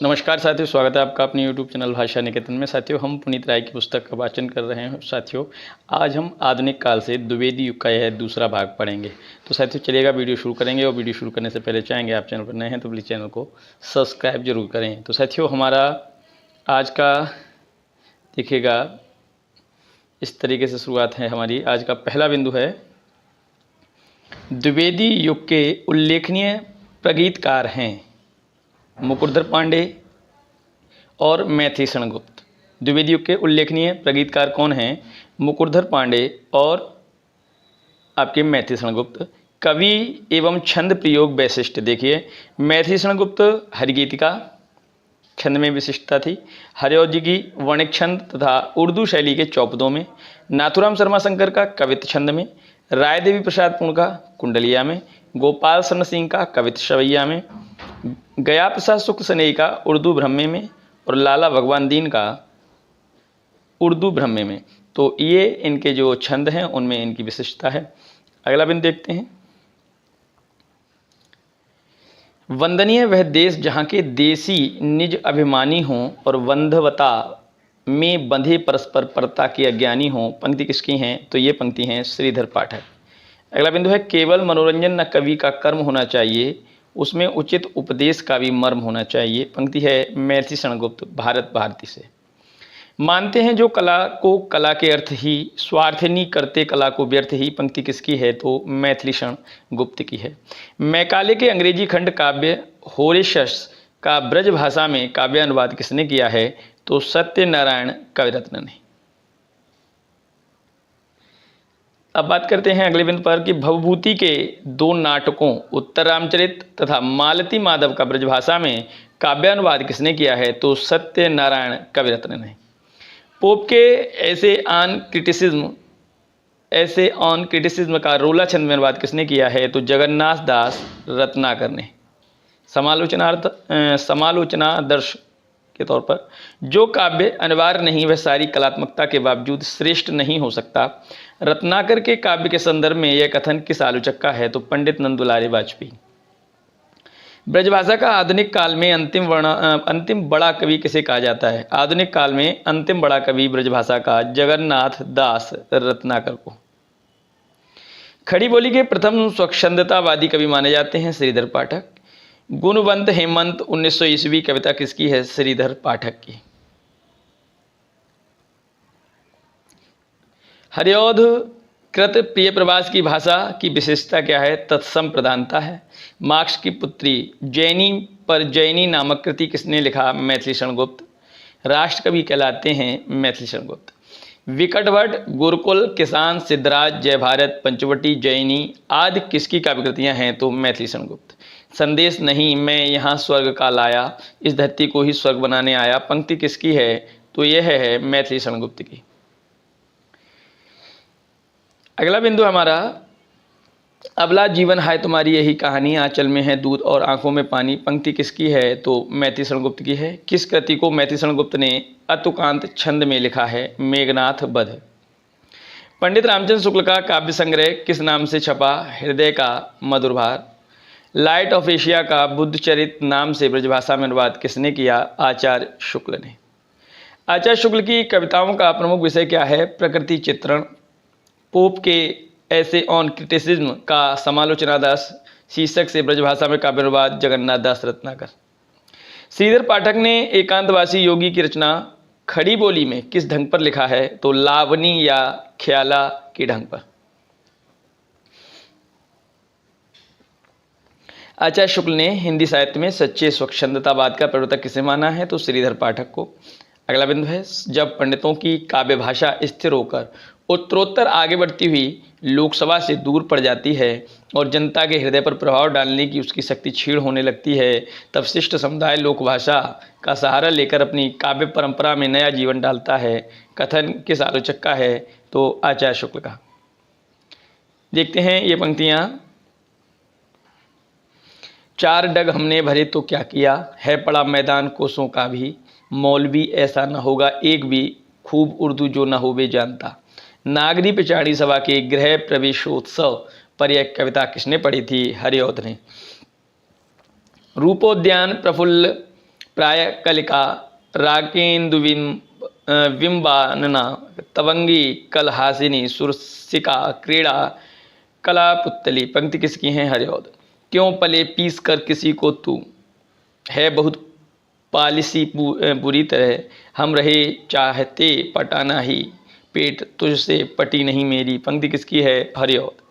नमस्कार साथियों, स्वागत है आपका अपने YouTube चैनल भाषा निकेतन में। साथियों, हम पुनीत राय की पुस्तक का वाचन कर रहे हैं। साथियों, आज हम आधुनिक काल से द्विवेदी युग का यह दूसरा भाग पढ़ेंगे। तो साथियों चलिएगा, वीडियो शुरू करेंगे। और वीडियो शुरू करने से पहले चाहेंगे आप चैनल पर नए हैं तो प्लीज़ चैनल को सब्सक्राइब जरूर करें। तो साथियों, हमारा आज का देखिएगा इस तरीके से शुरुआत है। हमारी आज का पहला बिंदु है, द्विवेदी युग के उल्लेखनीय प्रगीतकार हैं मुकुटधर पांडे और मैथिलीशरण गुप्त। द्विवेदी युग के उल्लेखनीय प्रगीतकार कौन हैं? मुकुटधर पांडे और आपके मैथिलीशरण गुप्त। कवि एवं छंद प्रयोग वैशिष्ट देखिए, मैथिलीशरण गुप्त हरिगीतिका छंद में विशिष्टता थी, हरिऔध जी की वर्णिक छंद तथा उर्दू शैली के चौपदों में, नाथुराम शर्मा शंकर का कवित्त छंद में, राय देवी प्रसाद पूर्ण का कुंडलिया में, गोपाल शरण सिंह का कवित्त शवैया में, गया प्रसाद शुक्ल सनेही का उर्दू ब्रह्मे में और लाला भगवान दीन का उर्दू ब्रह्मे में। तो ये इनके जो छंद हैं उनमें इनकी विशिष्टता है। अगला बिंदु देखते हैं, वंदनीय वह देश जहाँ के देसी निज अभिमानी हों और वंधवता में बंधे परस्पर परता के अज्ञानी हों। पंक्ति किसकी हैं? तो ये पंक्ति हैं श्रीधर पाठक। अगला बिंदु है, केवल मनोरंजन न कवि का कर्म होना चाहिए, उसमें उचित उपदेश का भी मर्म होना चाहिए। पंक्ति है मैथिलीशरण गुप्त भारत भारती से। मानते हैं जो कला को कला के अर्थ ही, स्वार्थनी करते कला को व्यर्थ ही। पंक्ति किसकी है? तो मैथिलीशरण गुप्त की है। मैकाले के अंग्रेजी खंड काव्य होरेशस का ब्रज भाषा में काव्य अनुवाद किसने किया है? तो सत्यनारायण कविरत्न ने। अब बात करते हैं अगले बिंदु पर कि भवभूति के दो नाटकों उत्तर रामचरित तथा मालती माधव का ब्रजभाषा में काव्यानुवाद किसने किया है? तो सत्यनारायण कविरत्न ने। पोप के ऐसे ऑन क्रिटिसिज्म का रोला छंद में अनुवाद किसने किया है? तो जगन्नाथ दास रत्नाकर ने। समालोचनादर्श के तौर पर, जो काव्य अनिवार्य नहीं वह सारी कलात्मकता के बावजूद श्रेष्ठ नहीं हो सकता। रत्नाकर के काव्य के संदर्भ में यह कथन किस आलोचक का है? तो पंडित नंदुलारे वाजपेयी। ब्रजभाषा का आधुनिक काल में अंतिम बड़ा कवि किसे कहा जाता है? आधुनिक काल में अंतिम बड़ा कवि ब्रजभाषा का जगन्नाथ दास रत्नाकर को। खड़ी बोली के प्रथम स्वच्छंदतावादी कवि माने जाते हैं श्रीधर पाठक। गुणवंत हेमंत 1900 ईस्वी कविता किसकी है? श्रीधर पाठक की। हरिऔध कृत प्रिय प्रवास की भाषा की विशेषता क्या है? तत्सम प्रधानता है। मार्क्स की पुत्री जैनी पर जैनी नामक कृति किसने लिखा? मैथिलीशरण गुप्त। राष्ट्रकवि कहलाते हैं मैथिलीशरण गुप्त। विकटवट, गुरुकुल, किसान, सिद्धराज, जय भारत, पंचवटी, जैनी आदि किसकी काव्य कृतियाँ हैं? तो मैथिलीशरण गुप्त। संदेश नहीं, मैं यहाँ स्वर्ग का लाया, इस धरती को ही स्वर्ग बनाने आया। पंक्ति किसकी है? तो यह है मैथिलीशरण गुप्त की। अगला बिंदु हमारा, अबला जीवन हाय तुम्हारी यही कहानी, आंचल में है दूध और आंखों में पानी। पंक्ति किसकी है? तो मैथिलीशरण गुप्त की है। किस कृति को मैथिलीशरण गुप्त ने अतुकांत छंद में लिखा है? मेघनाथ वध। पंडित रामचंद्र शुक्ल का काव्य संग्रह किस नाम से छपा? हृदय का मधुरभार। लाइट ऑफ एशिया का बुद्ध चरित नाम से ब्रजभाषा में अनुवाद किसने किया? आचार्य शुक्ल ने। आचार्य शुक्ल की कविताओं का प्रमुख विषय क्या है? प्रकृति चित्रण। पोप के ऐसे ऑन क्रिटिसिज्म का समालोचनादास शीर्षक से ब्रजभाषा में काव्य अनुवाद जगन्नाथ दास रत्नाकर। श्रीधर पाठक ने एकांतवासी योगी की रचना खड़ी बोली में किस ढंग पर लिखा है? तो लावनी या ख्याला के ढंग पर। आचार्य शुक्ल ने हिंदी साहित्य में सच्चे स्वच्छंदतावाद का प्रवर्तक किसे माना है? तो श्रीधर पाठक को। अगला बिंदु है, जब पंडितों की काव्य भाषा स्थिर होकर उत्तरोत्तर आगे बढ़ती हुई लोकसभा से दूर पड़ जाती है और जनता के हृदय पर प्रभाव डालने की उसकी शक्ति क्षीण होने लगती है, तब शिष्ट समुदाय लोकभाषा का सहारा लेकर अपनी काव्य परंपरा में नया जीवन डालता है। कथन किस आलोचक का है? तो आचार्य शुक्ल का। देखते हैं ये पंक्तियाँ। चार डग हमने भरे तो क्या किया, है पड़ा मैदान कोसों का भी, मौलवी ऐसा न होगा एक भी, खूब उर्दू जो न होवे जानता। नागरी पिचाड़ी सभा के गृह प्रवेशोत्सव पर यह कविता किसने पढ़ी थी? हरिऔध ने। रूपोद्यान प्रफुल्ल प्राय कलिका राकेन्दुविम विम्बानना तवंगी कलहासिनी सुरसिका क्रीड़ा कला पुतली। पंक्ति किसकी है? हरिऔध। क्यों पले पीस कर किसी को तू, है बहुत पालिसी बुरी तरह, हम रहे चाहते पटाना ही, पेट तुझसे पटी नहीं मेरी। पंक्ति किसकी है? हरिऔध।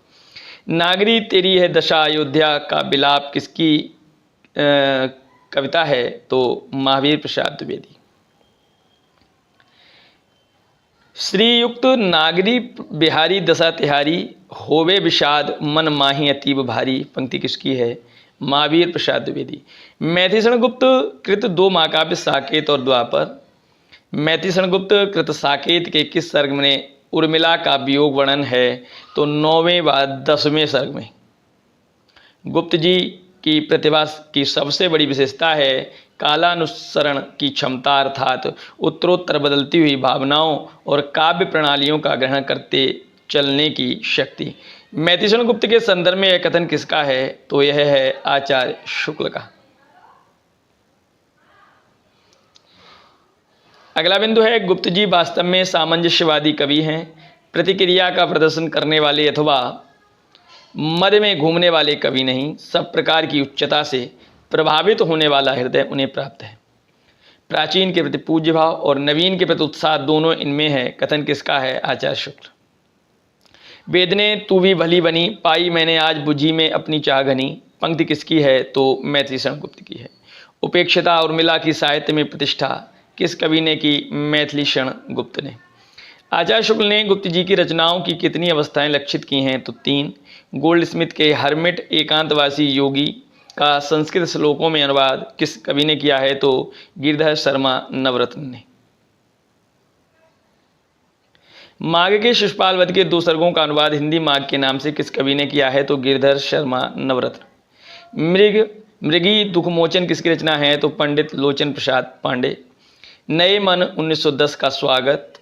नागरी तेरी है दशा अयोध्या का बिलाप किसकी कविता है? तो महावीर प्रसाद द्विवेदी। श्रीयुक्त नागरी बिहारी दशा तिहारी, होवे विषाद मन माही अतीब भारी। पंक्ति किसकी है? महावीर प्रसाद द्विवेदी। मैथिषण गुप्त कृत दो महाकाव्य साकेत और द्वापर। मैथिषण गुप्त कृत साकेत के किस सर्ग में उर्मिला का वियोग वर्णन है? तो 9वें व 10वें सर्ग में। गुप्त जी की प्रतिभा की सबसे बड़ी विशेषता है कालानुसरण की क्षमता, अर्थात उत्तरोत्तर बदलती हुई भावनाओं और काव्य प्रणालियों का ग्रहण करते चलने की शक्ति। मैथिषण गुप्त के संदर्भ में यह कथन किसका है? तो यह है आचार्य शुक्ल का। अगला बिंदु है गुप्त जी वास्तव में सामंजस्यवादी कवि हैं। प्रतिक्रिया का प्रदर्शन करने वाले अथवा मध्य में घूमने वाले कवि नहीं, सब प्रकार की उच्चता से प्रभावित होने वाला हृदय उन्हें प्राप्त है। प्राचीन के प्रति पूज्य भाव और नवीन के प्रति उत्साह दोनों इनमें है। कथन किसका है? आचार्य शुक्ल। वेदने तू भी भली बनी, पाई मैंने आज बुझी में अपनी चाह घनी। पंक्ति किसकी है? तो मैथिषण गुप्त की है। उपेक्षिता उर्मिला की साहित्य में प्रतिष्ठा किस कवि ने की? मैथिलीषण गुप्त ने। आचार्य शुक्ल ने गुप्त जी की रचनाओं की कितनी अवस्थाएं लक्षित की हैं? तो 3। गोल्ड स्मिथ के हर्मिट एकांतवासी योगी का संस्कृत श्लोकों में अनुवाद किस कवि ने किया है? तो गिरधर शर्मा नवरत्न ने। माघ के शिशुपाल वध के 2 सर्गों का अनुवाद हिंदी माघ के नाम से किस कवि ने किया है? तो गिरधर शर्मा नवरत्न। मृगी दुखमोचन किसकी रचना है? तो पंडित लोचन प्रसाद पांडे। नए मन 1910 का स्वागत,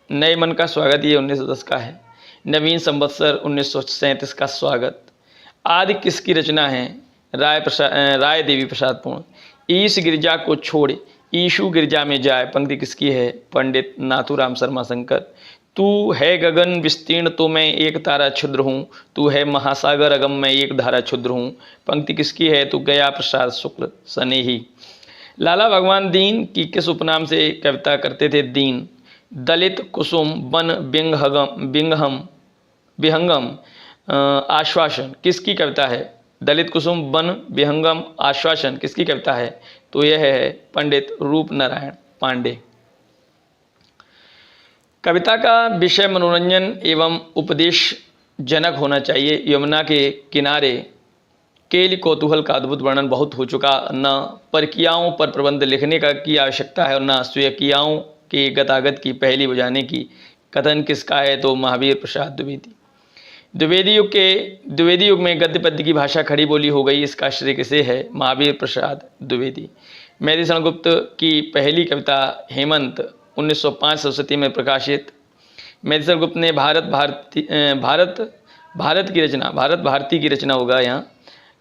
नए मन का स्वागत ये 1910 का है। नवीन संवत्सर 1937 का स्वागत आदि किसकी रचना है? राय देवी प्रसाद पूर्ण। ईश गिरजा को छोड़ ईशु गिरजा में जाए। पंक्ति किसकी है? पंडित नाथूराम शर्मा शंकर। तू है गगन विस्तीर्ण तो मैं एक तारा क्षुद्र हूँ, तू है महासागर अगम मैं एक धारा क्षुद्र हूँ। पंक्ति किसकी है? तो गया प्रसाद शुक्ल सनेही। लाला भगवान दीन की किस उपनाम से कविता करते थे? दीन। दलित कुसुम वन विहंगम आश्वासन किसकी कविता है? दलित कुसुम वन विहंगम आश्वासन किसकी कविता है? तो यह है पंडित रूप नारायण पांडे। कविता का विषय मनोरंजन एवं उपदेश जनक होना चाहिए। यमुना के किनारे केली कौतूहल का अद्भुत वर्णन बहुत हो चुका। न परकियाओं पर प्रबंध लिखने का की आवश्यकता है और न स्वकीयाओं के गतागत की पहली बजाने की। कथन किसका है? तो महावीर प्रसाद द्विवेदी। द्विवेदी युग में गद्य पद्य की भाषा खड़ी बोली हो गई, इसका श्रेय किसे है? महावीर प्रसाद द्विवेदी। मैथिषण गुप्त की पहली कविता हेमंत 1905 सरस्वती में प्रकाशित। मैथिषण गुप्त ने भारत भारती की रचना होगा यहाँ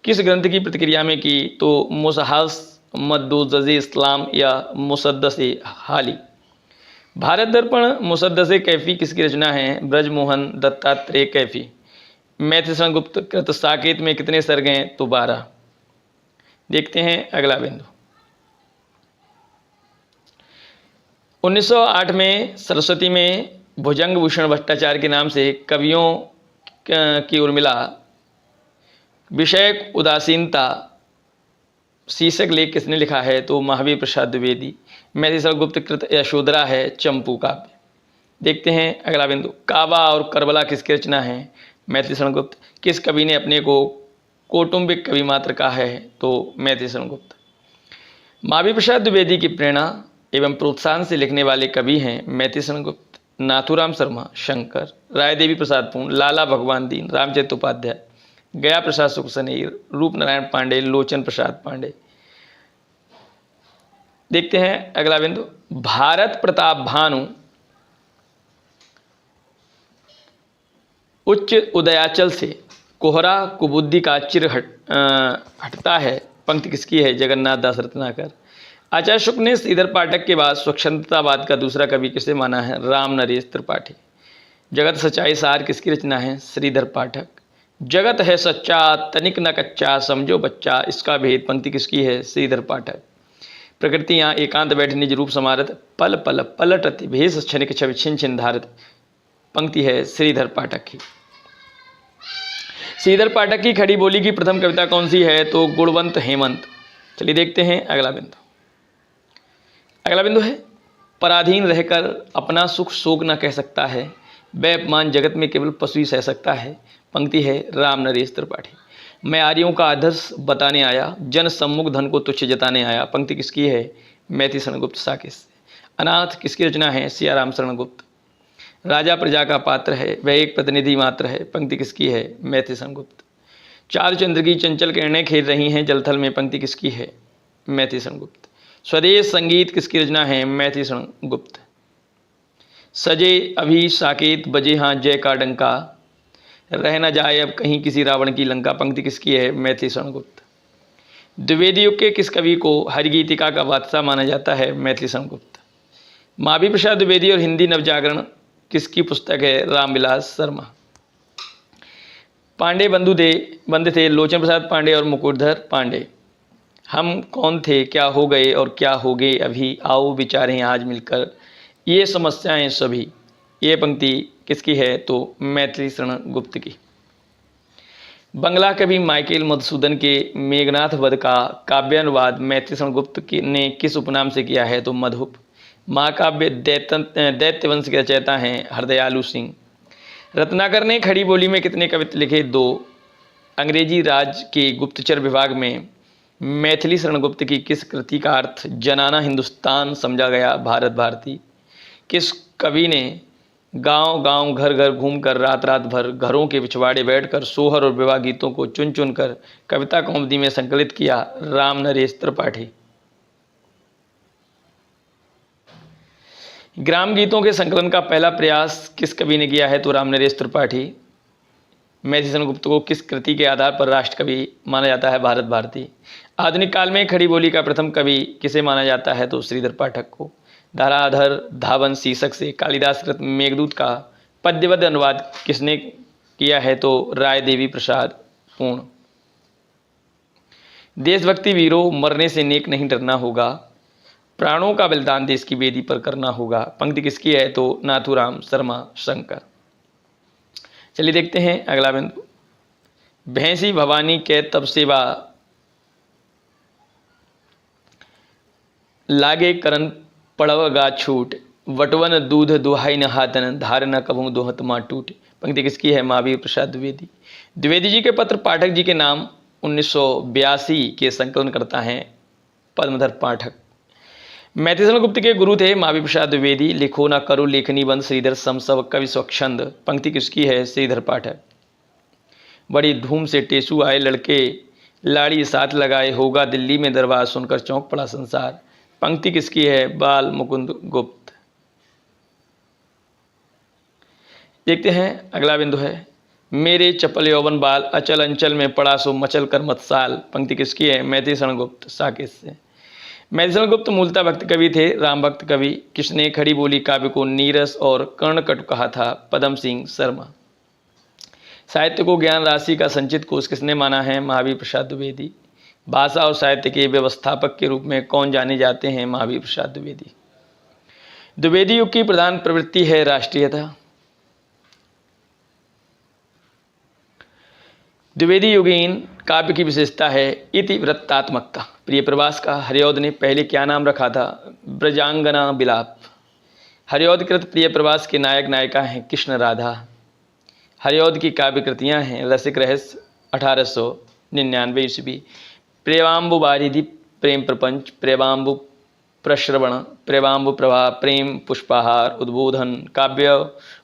किस ग्रंथ की प्रतिक्रिया में की? तो मुसहास मद्दुज़्ज़े इस्लाम या मुसद्दसे हाली। भारत दर्पण मुसद्दसे कैफी किसकी रचना है? ब्रजमोहन दत्तात्रेय कैफी। मैथिषण गुप्त कृत साकेत में कितने सर्ग हैं? तो 12। देखते हैं अगला बिंदु। 1908 में सरस्वती में भुजंग भूषण भट्टाचार्य के नाम से कवियों की उर्मिला विषयक उदासीनता शीर्षक लेख किसने लिखा है? तो महावीर प्रसाद द्विवेदी। मैथिषण गुप्त कृत यशोधरा है चंपू काव्य। देखते हैं अगला बिंदु। काबा और करबला किसकी रचना है? मैथिषण गुप्त। किस कवि ने अपने को कौटुंबिक कवि मात्र कहा है? तो मैथिषण गुप्त। महावीर प्रसाद द्विवेदी की प्रेरणा एवं प्रोत्साहन से लिखने वाले कवि हैं मैथिषण गुप्त, नाथूराम शर्मा शंकर, राय देवी प्रसाद पूर्ण, लाला भगवान दीन, रामचरित उपाध्याय, गया प्रसाद शुक्ल सनेही, रूप नारायण पांडे, लोचन प्रसाद पांडे। देखते हैं अगला बिंदु। भारत प्रताप भानु उच्च उदयाचल से कोहरा कुबुद्धि का चिर हटता है। पंक्ति किसकी है? जगन्नाथ दास रत्नाकर। आचार्य शुक्ल ने श्रीधर पाठक के बाद स्वच्छंदतावाद का दूसरा कवि किसे माना है? राम नरेश त्रिपाठी। जगत सच्चाई सार किसकी रचना है? श्रीधर पाठक। जगत है सच्चा तनिक न कच्चा समझो बच्चा इसका भेद पंक्ति किसकी है? श्रीधर पाठक। प्रकृतियाँ एकांत बैठ निज रूप समारत पल पल पलट भेष क्षणिक छवि छिन छिन धारत पंक्ति है श्रीधर पाठक की। श्रीधर पाठक की खड़ी बोली की प्रथम कविता कौन सी है? तो गुणवंत हेमंत। चलिए देखते हैं अगला बिंदु। अगला बिंदु है पराधीन रहकर अपना सुख शोक न कह सकता है वह अपमान जगत में केवल पशु ही सह सकता है पंक्ति है राम नरेश त्रिपाठी। मैं आर्यों का आदर्श बताने आया जन सम्मुख धन को तुच्छ जताने आया पंक्ति किसकी है? मैथिली शरण गुप्त साकेत। अनाथ किसकी रचना है? सियाराम शरण गुप्त। राजा प्रजा का पात्र है वह एक प्रतिनिधि मात्र है पंक्ति किसकी है? मैथिली शरण गुप्त। चार चंद्र की चंचल किरणें खेल रही हैं जलथल में पंक्ति किसकी है? मैथिली शरण गुप्त। स्वदेश संगीत किसकी रचना है? मैथिली शरण गुप्त। सजे अभी साकेत बजे हाँ जय का डंका रह न जाए अब कहीं किसी रावण की लंका पंक्ति किसकी है? मैथिली शरण गुप्त। द्विवेदी युग के किस कवि को हरिगीतिका का बादशाह माना जाता है? मैथिली शरण गुप्त। महावीर प्रसाद द्विवेदी और हिंदी नवजागरण किसकी पुस्तक है? रामविलास शर्मा। पांडे बंधु थे लोचन प्रसाद पांडे और मुकुटधर पांडे। हम कौन थे क्या हो गए और क्या हो गए अभी आओ विचारें आज मिलकर ये समस्याएं सभी ये पंक्ति किसकी है? तो मैथिली शरण गुप्त की। बंगला कवि माइकेल मधुसूदन के मेघनाथ वध का काव्यानुवाद मैथिली शरण गुप्त ने किस उपनाम से किया है? तो मधुप। महाकाव्य दैत्यवंश के रचयिता हैं हरदयालु सिंह। रत्नाकर ने खड़ी बोली में कितने कवित्व लिखे? 2। अंग्रेजी राज के गुप्तचर विभाग में मैथिली शरण गुप्त की किस कृति का अर्थ जनाना हिंदुस्तान समझा गया भारत भारती? किस कवि ने गांव गांव घर घर घूमकर रात रात भर घरों के पिछवाड़े बैठकर सोहर और विवाह गीतों को चुन चुन कर कविता कौमुदी में संकलित किया? राम नरेश त्रिपाठी। ग्राम गीतों के संकलन का पहला प्रयास किस कवि ने किया है? तो राम नरेश त्रिपाठी। मैथिली शरण गुप्त को किस कृति के आधार पर राष्ट्र कवि माना जाता है? भारत भारती। आधुनिक काल में खड़ी बोली का प्रथम कवि किसे माना जाता है? तो श्रीधर पाठक को। धाराधर धावन शीर्षक से कालिदास कृत मेघदूत का पद्यबद्ध अनुवाद किसने किया है? तो राय देवी प्रसाद पूर्ण। देशभक्ति वीरों मरने से नेक नहीं डरना होगा प्राणों का बलिदान देश की वेदी पर करना होगा पंक्ति किसकी है? तो नाथूराम शर्मा शंकर। चलिए देखते हैं अगला बिंदु। भैंसी भवानी के तब सेवा लागे करन पड़वगा छूट वटवन दूध दुहाई न हाथन धार न कभू दोहत माँ टूट पंक्ति किसकी है? महावीर प्रसाद द्विवेदी। द्विवेदी जी के पत्र पाठक जी के नाम 1982 के संकलन करता है पद्मधर पाठक। मैथिली शरण गुप्त के गुरु थे महावीर प्रसाद द्विवेदी। लिखो ना करो लेखनी बंद श्रीधर समसव कवि स्वच्छंद पंक्ति किसकी है? श्रीधर पाठक। बड़ी धूम से टेसू आए लड़के लाड़ी साथ लगाए होगा दिल्ली में दरबार सुनकर चौंक पड़ा संसार पंक्ति किसकी है? बाल मुकुंद गुप्त। देखते हैं अगला बिंदु है मेरे चपल यौवन बाल अचल अंचल में पड़ा सो मचल कर मतसाल पंक्ति किसकी है? मैथिली शरण गुप्त साकेत से। मैथिली शरण गुप्त मूलतः भक्त कवि थे राम भक्त कवि। किसने खड़ी बोली काव्य को नीरस और कर्णकटु कहा था? पदम सिंह शर्मा। साहित्य को ज्ञान राशि का संचित कोष किसने माना है? महावीर प्रसाद द्विवेदी। भाषा और साहित्य के व्यवस्थापक के रूप में कौन जाने जाते हैं? महावीर प्रसाद द्विवेदी। द्विवेदी युग की प्रधान प्रवृत्ति है राष्ट्रीयता। द्विवेदी युगीन काव्य की विशेषता है इतिवृत्तात्मकता। प्रिय प्रवास का हरिऔध ने पहले क्या नाम रखा था? ब्रजांगना विलाप। हरिऔधकृत प्रिय प्रवास के नायक नायिका हैं कृष्ण राधा। हरिऔध की काव्य कृतियाँ हैं रसिक रहस्य 1899 ईस्वी, प्रेमाम्बु बारिधि प्रेम प्रपंच, प्रेमाम्बु प्रश्रवण, प्रेमाम्बु प्रभा, प्रेम पुष्पाहार, उद्बोधन, काव्य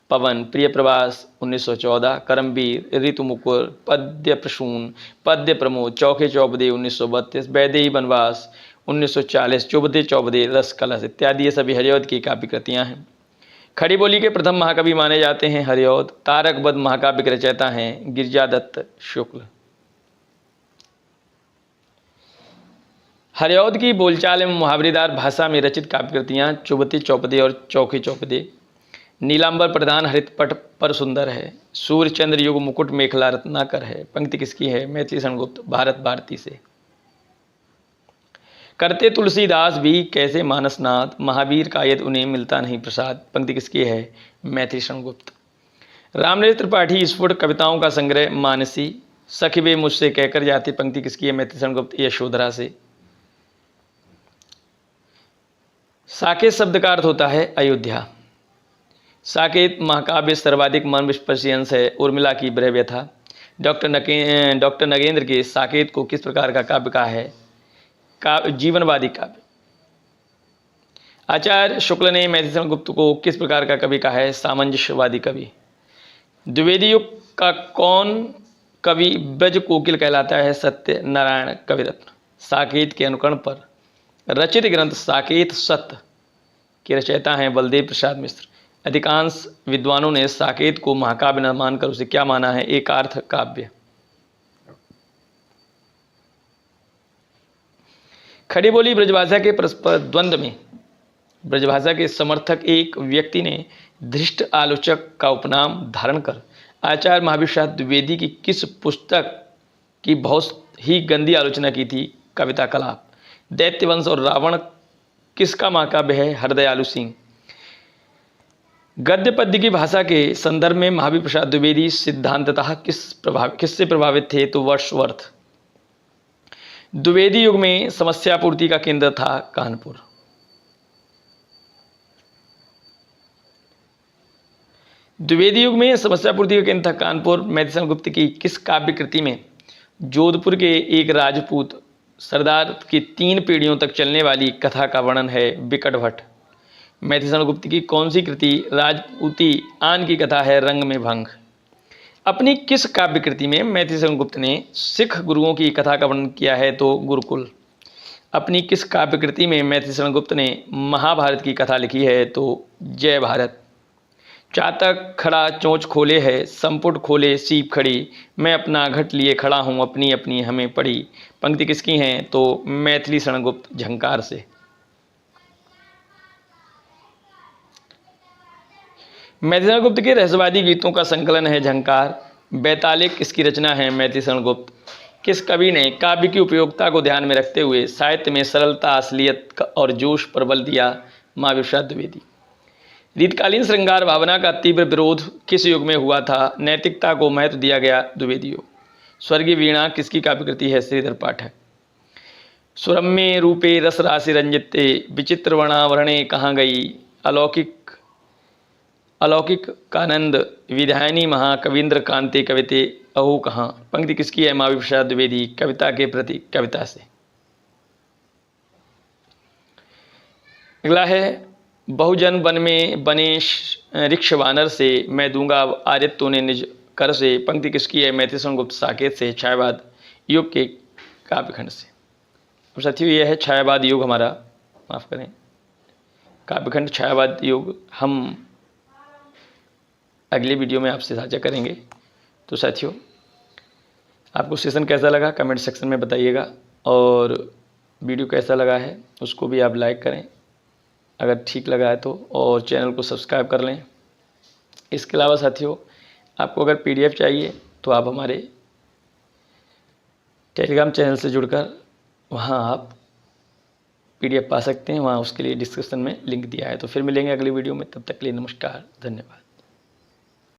पवन, प्रिय प्रवास 1914, करमवीर, ऋतु मुकुर, पद्य प्रसून, पद्य प्रमोद, चौके चौबदे 1932, वैदेही वनवास 1940, चौबदे चौबदे, रस कलश इत्यादि ये सभी हरिऔध की काव्य कृतियाँ हैं। खड़ी बोली के प्रथम महाकवि माने जाते हैं हरिऔध। तारकबद्ध महाकाव्य के रचयिता हैं गिरिजादत्त शुक्ल। हरिऔध की बोलचाल एवं मुहावरेदार भाषा में रचित काव्यकृतियाँ चुभते चौपदे और चौके चौपदे। नीलांबर प्रधान हरित पट पर सुंदर है। सूर्य चंद्र युग मुकुट मेखला रत्नाकर है। पंक्ति किसकी है? मैथिली शरण गुप्त, भारत भारती से। करते तुलसीदास भी कैसे मानसनाथ, महावीर का यदि उन्हें मिलता नहीं प्रसाद। पंक्ति किसकी है? मैथिली शरण गुप्त। रामनरेश त्रिपाठी स्फुट कविताओं का संग्रह मानसी। सखी वे मुझसे कहकर जाती। पंक्ति किसकी है? मैथिली शरण गुप्त, यशोधरा से। साकेत शब्द का अर्थ होता है अयोध्या। साकेत महाकाव्य सर्वाधिक मन विस्पर्शी अंश है। उर्मिला की ब्रह व्यथा। डॉक्टर नगेंद्र के साकेत को किस प्रकार का काव्य कहा है? जीवनवादी काव्य। आचार्य शुक्ल ने मैथिली शरण गुप्त को किस प्रकार का कवि कहा है? सामंजस्यवादी कवि। द्विवेदी युग का कौन कवि ब्रज कोकिल कहलाता है? सत्य नारायण कविरत्न। साकेत के अनुकरण पर रचित ग्रंथ साकेत सत्य के रचयिता हैं बलदेव प्रसाद मिश्र। अधिकांश विद्वानों ने साकेत को महाकाव्य न मानकर उसे क्या माना है? एकार्थ काव्य। खड़ी बोली ब्रजभाषा के परस्पर द्वंद्व में ब्रजभाषा के समर्थक एक व्यक्ति ने धृष्ट आलोचक का उपनाम धारण कर आचार्य महावीर शाह द्विवेदी की किस पुस्तक की बहुत ही गंदी आलोचना की थी? कविता कलाप। दैत्यवंश और रावण किसका महाकाव्य है? हरदयालु सिंह। गद्य पद्य की भाषा के संदर्भ में महावीर प्रसाद द्विवेदी सिद्धांततः किससे प्रभावित थे? तो वर्ड्सवर्थ। द्विवेदी युग में समस्या पूर्ति का केंद्र था कानपुर। द्विवेदी युग में समस्या पूर्ति का केंद्र था कानपुर। मैथिली शरण गुप्त की किस काव्य कृति में जोधपुर के एक राजपूत सरदार की 3 पीढ़ियों तक चलने वाली कथा का वर्णन है? बिकट भट्ट। मैथिली शरण गुप्त की कौन सी कृति राजपूती आन की कथा है? रंग में भंग। अपनी किस काव्य कृति में मैथिली शरण गुप्त ने सिख गुरुओं की कथा का वर्णन किया है? तो गुरुकुल। अपनी किस काव्य कृति में मैथिली शरण गुप्त ने महाभारत की कथा लिखी है? तो जय भारत। चातक खड़ा चोंच खोले है, संपुट खोले सीप खड़ी, मैं अपना घट लिए खड़ा हूँ, अपनी अपनी हमें पड़ी। पंक्ति किसकी है? तो मैथिली शरण गुप्त, झंकार से। मैथिली शरण गुप्त के रहस्यवादी गीतों का संकलन है झंकार। बैतालिक किसकी रचना है? मैथिली शरण गुप्त। किस कवि ने काव्य की उपयोगिता को ध्यान में रखते हुए साहित्य में सरलता, असलियत और जोश पर बल दिया? महावीर प्रसाद द्विवेदी। रीतकालीन श्रृंगार भावना का तीव्र विरोध किस युग में हुआ था? नैतिकता को महत्व दिया गया द्विवेदी युग। स्वर्गीय वीणा किसकी काव्यकृति है? श्रीधर पाठक। सुरम्य रूपे रस राशि रंजिते, विचित्र वर्णावरणे कहाँ गई, अलौकिक कानंद विधायनी महाकविंद्र कांते कविते अहो कहाँ। पंक्ति किसकी है? महावीर प्रसाद द्विवेदी। कविता के प्रति कविता से। अगला है बहुजन वन में बने ऋक्ष वानर से, मैं दूंगा आर्यत्व ने निज कर से। पंक्ति किसकी है? मैथिली शरण गुप्त, साकेत से। छायावाद युग के काव्यखंड से। अब साथियों यह है छायावाद युग हमारा, माफ करें, काव्यखंड छायावाद युग हम अगले वीडियो में आपसे साझा करेंगे। तो साथियों आपको सेशन कैसा लगा कमेंट सेक्शन में बताइएगा, और वीडियो कैसा लगा है उसको भी आप लाइक करें अगर ठीक लगा है तो, और चैनल को सब्सक्राइब कर लें। इसके अलावा साथियों आपको अगर PDF चाहिए तो आप हमारे टेलीग्राम चैनल से जुड़कर वहाँ आप PDF पा सकते हैं। वहाँ उसके लिए डिस्क्रिप्शन में लिंक दिया है। तो फिर मिलेंगे अगली वीडियो में, तब तक के लिए नमस्कार, धन्यवाद।